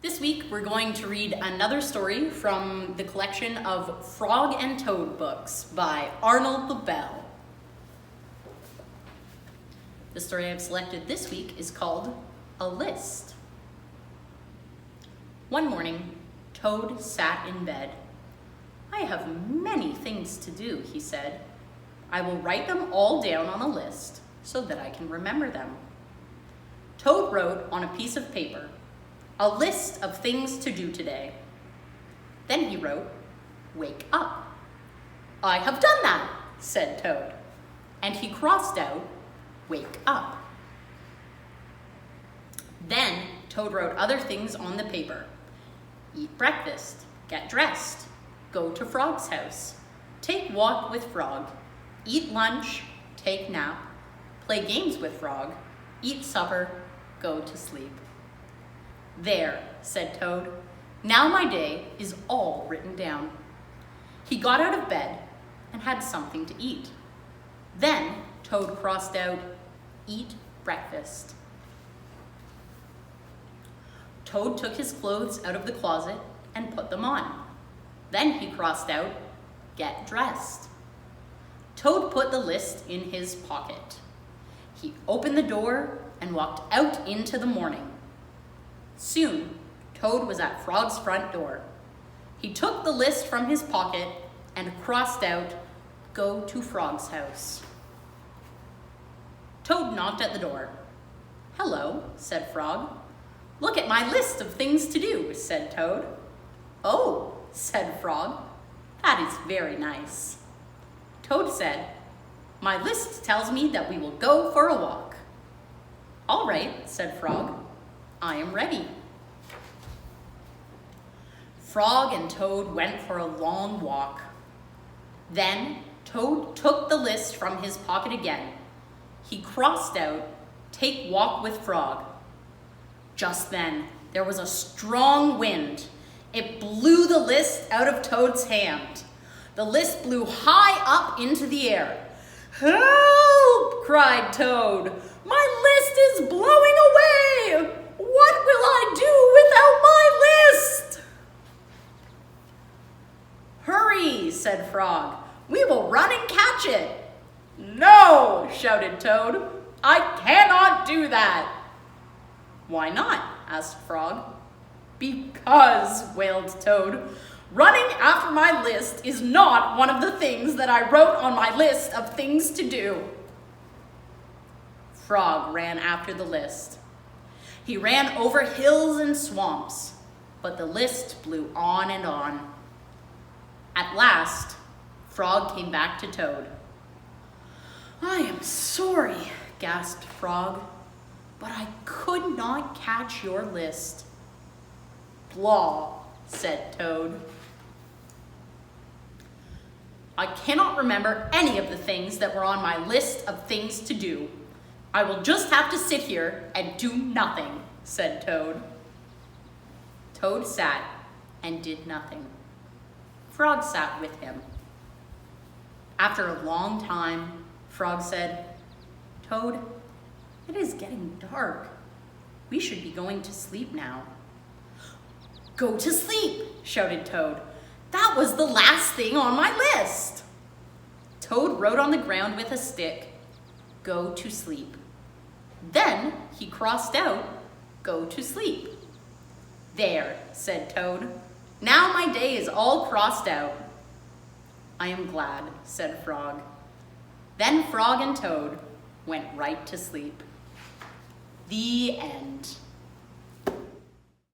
This week we're going to read another story from the collection of Frog and Toad books by Arnold Lobel. The story I've selected this week is called A List. One morning, Toad sat in bed. "I have many things to do," he said. "I will write them all down on a list so that I can remember them." Toad wrote on a piece of paper, "A list of things to do today." Then he wrote, "Wake up." "I have done that," said Toad. And he crossed out, "Wake up." Then Toad wrote other things on the paper. Eat breakfast, get dressed, go to Frog's house, take walk with Frog, eat lunch, take nap, play games with Frog, eat supper, go to sleep. "There," said Toad. "Now my day is all written down." He got out of bed and had something to eat. Then Toad crossed out, "Eat breakfast." Toad took his clothes out of the closet and put them on. Then he crossed out, "Get dressed." Toad put the list in his pocket. He opened the door and walked out into the morning. Soon, Toad was at Frog's front door. He took the list from his pocket and crossed out, "Go to Frog's house." Toad knocked at the door. "Hello," said Frog. "Look at my list of things to do," said Toad. "Oh," said Frog, "that is very nice." Toad said, "My list tells me that we will go for a walk." "All right," said Frog. "I am ready." Frog and Toad went for a long walk. Then Toad took the list from his pocket again. He crossed out, "Take walk with Frog." Just then, there was a strong wind. It blew the list out of Toad's hand. The list blew high up into the air. "Help!" cried Toad. "My list is blowing away! What will I do without my list?" "Hurry," said Frog. "We will run and catch it." "No," shouted Toad. "I cannot do that." "Why not?" asked Frog. "Because," wailed Toad, "running after my list is not one of the things that I wrote on my list of things to do." Frog ran after the list. He ran over hills and swamps, but the list blew on and on. At last, Frog came back to Toad. "I am sorry," gasped Frog, "but I could not catch your list." "Blah," said Toad. "I cannot remember any of the things that were on my list of things to do. I will just have to sit here and do nothing," said Toad. Toad sat and did nothing. Frog sat with him. After a long time, Frog said, "Toad, it is getting dark. We should be going to sleep now." "Go to sleep," shouted Toad. "That was the last thing on my list." Toad wrote on the ground with a stick, "Go to sleep." Then he crossed out, "Go to sleep." "There," said Toad. "Now my day is all crossed out." "I am glad," said Frog. Then Frog and Toad went right to sleep. The end.